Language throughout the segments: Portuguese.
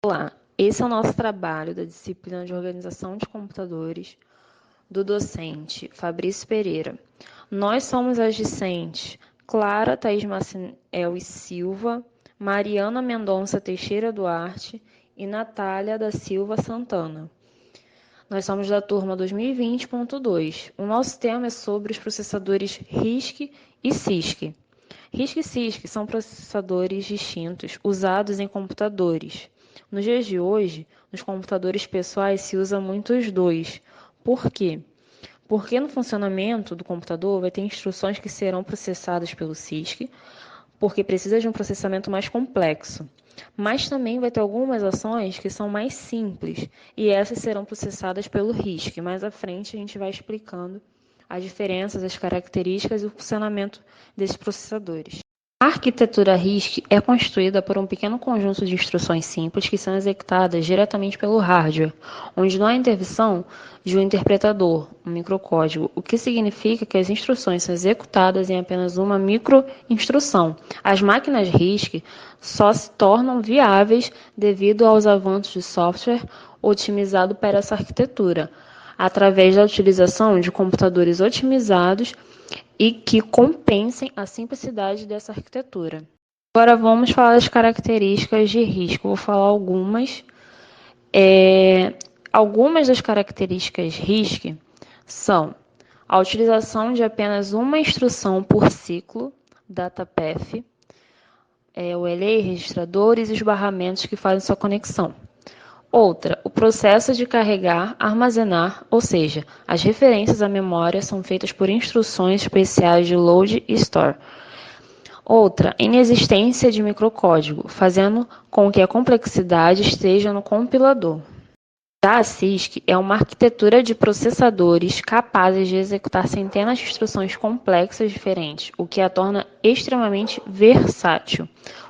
Olá, esse é o nosso trabalho da disciplina de Organização de Computadores do docente Fabrício Pereira. Nós somos as discentes Clara Thaís Maciel e Silva, Mariana Mendonça Teixeira Duarte e Natália da Silva Santana. Nós somos da turma 2020.2. O nosso tema é sobre os processadores RISC e CISC. RISC e CISC são processadores distintos usados em computadores. Nos dias de hoje, nos computadores pessoais se usa muito os dois. Por quê? Porque no funcionamento do computador vai ter instruções que serão processadas pelo CISC, porque precisa de um processamento mais complexo. Mas também vai ter algumas ações que são mais simples, e essas serão processadas pelo RISC. Mais à frente a gente vai explicando as diferenças, as características e o funcionamento desses processadores. A arquitetura RISC é constituída por um pequeno conjunto de instruções simples que são executadas diretamente pelo hardware, onde não há intervenção de um interpretador, um microcódigo, o que significa que as instruções são executadas em apenas uma microinstrução. As máquinas RISC só se tornam viáveis devido aos avanços de software otimizado para essa arquitetura, através da utilização de computadores otimizados e que compensem a simplicidade dessa arquitetura. Agora vamos falar das características de risco. Vou falar algumas. Algumas das características RISC são a utilização de apenas uma instrução por ciclo, DataPath, o relay, registradores e os barramentos que fazem sua conexão. Outra, o processo de carregar, armazenar, ou seja, as referências à memória são feitas por instruções especiais de load e store. Outra, inexistência de microcódigo, fazendo com que a complexidade esteja no compilador. Já a CISC é uma arquitetura de processadores capazes de executar centenas de instruções complexas diferentes, o que a torna extremamente versátil.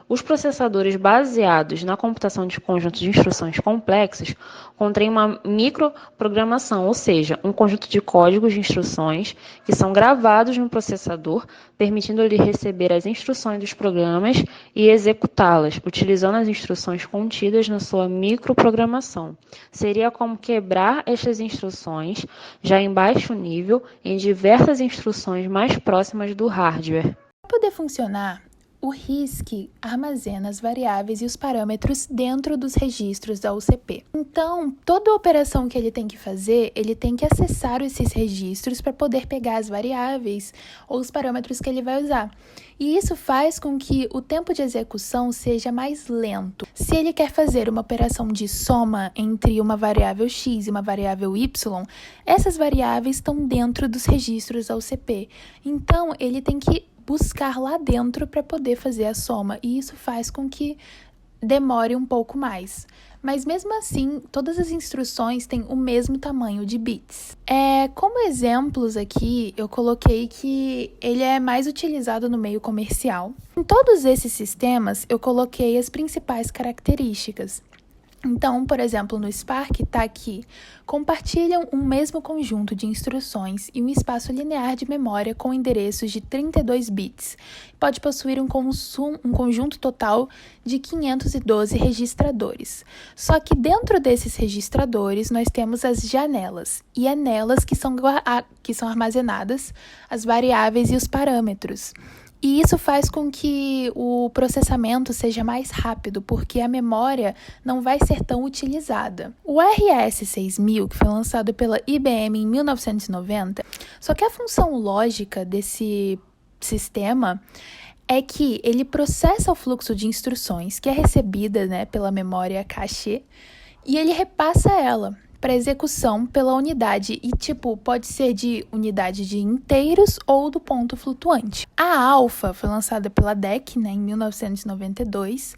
Os processadores baseados na computação de conjuntos de instruções complexas contêm uma microprogramação, ou seja, um conjunto de códigos de instruções que são gravados no processador, permitindo-lhe receber as instruções dos programas e executá-las, utilizando as instruções contidas na sua microprogramação. Seria como quebrar estas instruções, já em baixo nível, em diversas instruções mais próximas do hardware. Para poder funcionar, o RISC armazena as variáveis e os parâmetros dentro dos registros da UCP. Então, toda operação que ele tem que fazer, ele tem que acessar esses registros para poder pegar as variáveis ou os parâmetros que ele vai usar. E isso faz com que o tempo de execução seja mais lento. Se ele quer fazer uma operação de soma entre uma variável x e uma variável y, essas variáveis estão dentro dos registros da UCP. Então, ele tem que buscar lá dentro para poder fazer a soma, e isso faz com que demore um pouco mais. Mas mesmo assim, todas as instruções têm o mesmo tamanho de bits. Como exemplos aqui, eu coloquei que ele é mais utilizado no meio comercial. Em todos esses sistemas, eu coloquei as principais características. Então, por exemplo, no Spark está aqui, compartilham um mesmo conjunto de instruções e um espaço linear de memória com endereços de 32 bits. Pode possuir um conjunto total de 512 registradores. Só que dentro desses registradores nós temos as janelas, e é nelas que são armazenadas as variáveis e os parâmetros. E isso faz com que o processamento seja mais rápido, porque a memória não vai ser tão utilizada. O RS-6000, que foi lançado pela IBM em 1990, só que a função lógica desse sistema é que ele processa o fluxo de instruções que é recebida, pela memória cache, e ele repassa ela para execução pela unidade, e pode ser de unidade de inteiros ou do ponto flutuante. A Alpha foi lançada pela DEC, em 1992.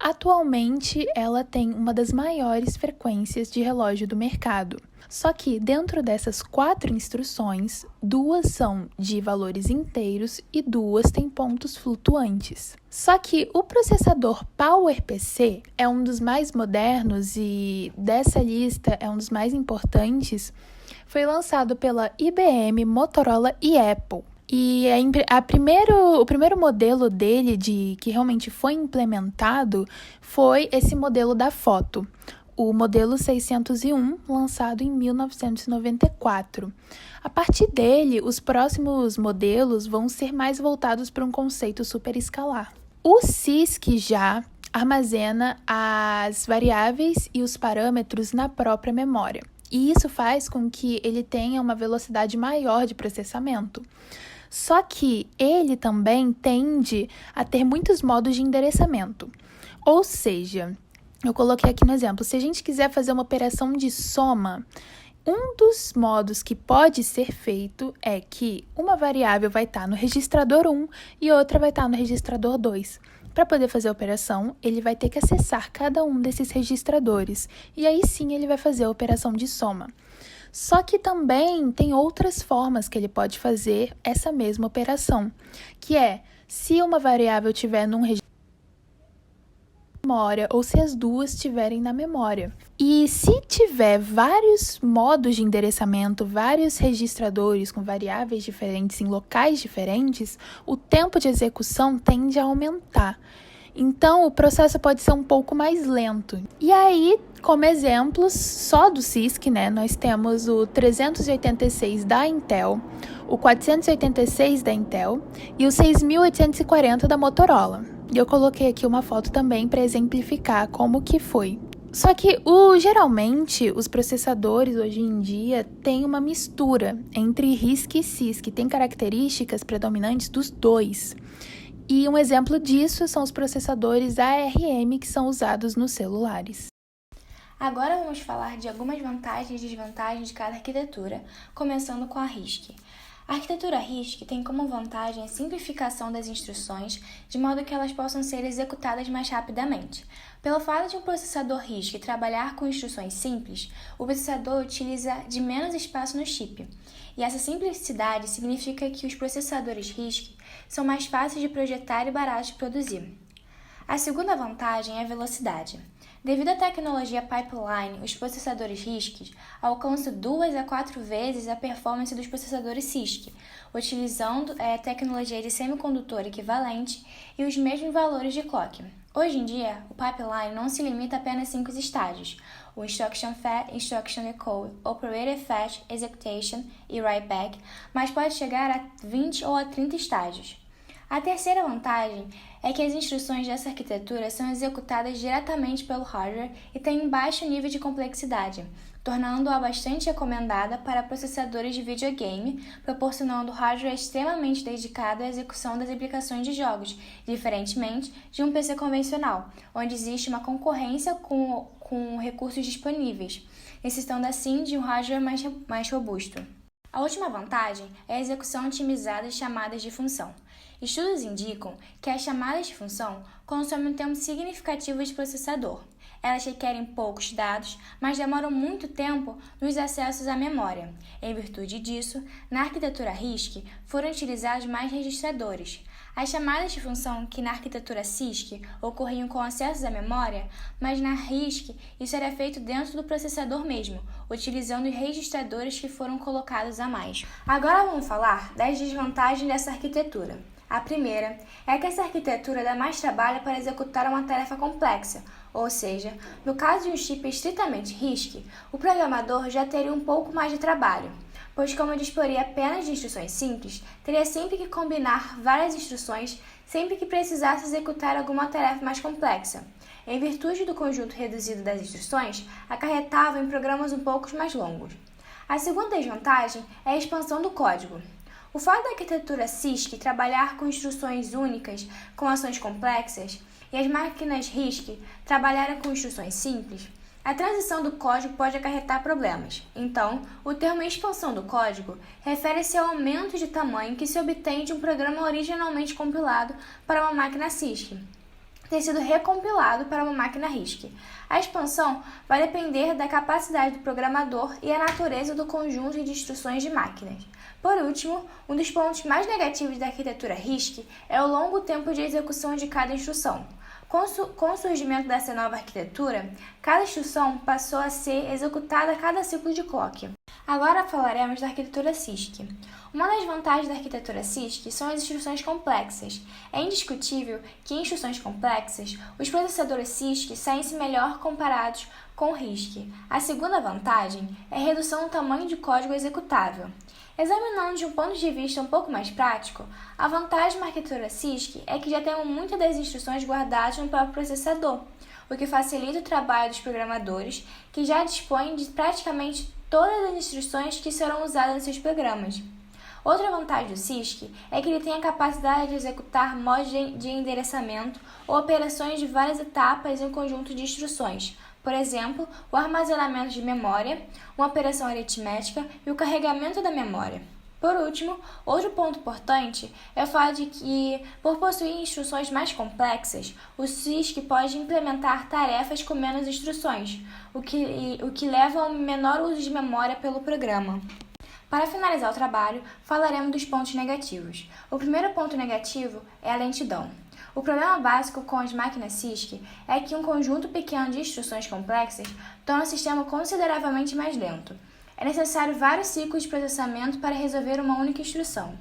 Atualmente, ela tem uma das maiores frequências de relógio do mercado. Só que dentro dessas 4 instruções, 2 são de valores inteiros e 2 têm pontos flutuantes. Só que o processador PowerPC é um dos mais modernos e dessa lista é um dos mais importantes. Foi lançado pela IBM, Motorola e Apple. E o primeiro modelo dele, que realmente foi implementado, foi esse modelo da foto, o modelo 601, lançado em 1994. A partir dele, os próximos modelos vão ser mais voltados para um conceito superescalar. O CISC já armazena as variáveis e os parâmetros na própria memória, e isso faz com que ele tenha uma velocidade maior de processamento. Só que ele também tende a ter muitos modos de endereçamento. Ou seja, eu coloquei aqui no exemplo, se a gente quiser fazer uma operação de soma, um dos modos que pode ser feito é que uma variável vai estar no registrador 1 e outra vai estar no registrador 2. Para poder fazer a operação, ele vai ter que acessar cada um desses registradores e aí sim ele vai fazer a operação de soma. Só que também tem outras formas que ele pode fazer essa mesma operação, que é se uma variável estiver num registro memória ou se as duas estiverem na memória. E se tiver vários modos de endereçamento, vários registradores com variáveis diferentes em locais diferentes, o tempo de execução tende a aumentar. Então, o processo pode ser um pouco mais lento. E aí, como exemplos, só do CISC, nós temos o 386 da Intel, o 486 da Intel e o 6840 da Motorola. E eu coloquei aqui uma foto também para exemplificar como que foi. Só que, geralmente, os processadores hoje em dia têm uma mistura entre RISC e CISC, tem características predominantes dos dois. E um exemplo disso são os processadores ARM que são usados nos celulares. Agora vamos falar de algumas vantagens e desvantagens de cada arquitetura, começando com a RISC. A arquitetura RISC tem como vantagem a simplificação das instruções, de modo que elas possam ser executadas mais rapidamente. Pelo fato de um processador RISC trabalhar com instruções simples, o processador utiliza de menos espaço no chip. E essa simplicidade significa que os processadores RISC são mais fáceis de projetar e baratos de produzir. A segunda vantagem é a velocidade. Devido à tecnologia pipeline, os processadores RISC alcançam 2 a 4 vezes a performance dos processadores CISC, utilizando tecnologia de semicondutor equivalente e os mesmos valores de clock. Hoje em dia, o pipeline não se limita a apenas 5 estágios, o Instruction Fetch, Instruction Decode, Operator Fetch, Execution e Write Back, mas pode chegar a 20 ou a 30 estágios. A terceira vantagem é que as instruções dessa arquitetura são executadas diretamente pelo hardware e têm um baixo nível de complexidade, tornando-a bastante recomendada para processadores de videogame, proporcionando hardware extremamente dedicado à execução das aplicações de jogos, diferentemente de um PC convencional, onde existe uma concorrência com recursos disponíveis, necessitando assim de um hardware mais robusto. A última vantagem é a execução otimizada de chamadas de função. Estudos indicam que as chamadas de função consomem um tempo significativo de processador. Elas requerem poucos dados, mas demoram muito tempo nos acessos à memória. Em virtude disso, na arquitetura RISC foram utilizados mais registradores. As chamadas de função que na arquitetura CISC ocorriam com acessos à memória, mas na RISC isso era feito dentro do processador mesmo, utilizando os registradores que foram colocados a mais. Agora vamos falar das desvantagens dessa arquitetura. A primeira é que essa arquitetura dá mais trabalho para executar uma tarefa complexa, ou seja, no caso de um chip estritamente RISC, o programador já teria um pouco mais de trabalho, pois como disporia apenas de instruções simples, teria sempre que combinar várias instruções sempre que precisasse executar alguma tarefa mais complexa. Em virtude do conjunto reduzido das instruções, acarretava em programas um pouco mais longos. A segunda desvantagem é a expansão do código. O fato da arquitetura CISC trabalhar com instruções únicas com ações complexas e as máquinas RISC trabalharem com instruções simples, a transição do código pode acarretar problemas. Então, o termo expansão do código refere-se ao aumento de tamanho que se obtém de um programa originalmente compilado para uma máquina CISC ter sido recompilado para uma máquina RISC. A expansão vai depender da capacidade do programador e a natureza do conjunto de instruções de máquinas. Por último, um dos pontos mais negativos da arquitetura RISC é o longo tempo de execução de cada instrução. Com o surgimento dessa nova arquitetura, cada instrução passou a ser executada a cada ciclo de clock. Agora falaremos da arquitetura CISC. Uma das vantagens da arquitetura CISC são as instruções complexas. É indiscutível que em instruções complexas, os processadores CISC saem-se melhor comparados com o RISC. A segunda vantagem é a redução do tamanho de código executável. Examinando de um ponto de vista um pouco mais prático, a vantagem de uma arquitetura CISC é que já temos muitas das instruções guardadas no próprio processador, o que facilita o trabalho dos programadores, que já dispõem de praticamente todas as instruções que serão usadas em seus programas. Outra vantagem do CISC é que ele tem a capacidade de executar modos de endereçamento ou operações de várias etapas em um conjunto de instruções, por exemplo, o armazenamento de memória, uma operação aritmética e o carregamento da memória. Por último, outro ponto importante é o fato de que, por possuir instruções mais complexas, o CISC pode implementar tarefas com menos instruções, o que leva a um menor uso de memória pelo programa. Para finalizar o trabalho, falaremos dos pontos negativos. O primeiro ponto negativo é a lentidão. O problema básico com as máquinas CISC é que um conjunto pequeno de instruções complexas torna o sistema consideravelmente mais lento. É necessário vários ciclos de processamento para resolver uma única instrução.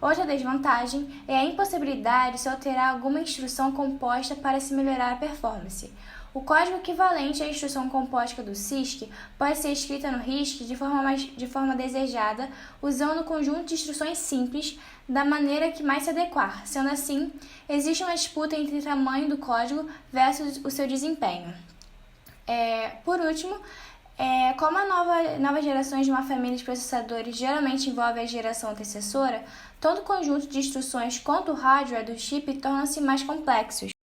Outra desvantagem é a impossibilidade de se alterar alguma instrução composta para se melhorar a performance. O código equivalente à instrução composta do CISC pode ser escrita no RISC de forma desejada, usando um conjunto de instruções simples da maneira que mais se adequar. Sendo assim, existe uma disputa entre o tamanho do código versus o seu desempenho. Por último, como a nova gerações de uma família de processadores geralmente envolve a geração antecessora, todo o conjunto de instruções quanto o hardware do chip tornam-se mais complexos.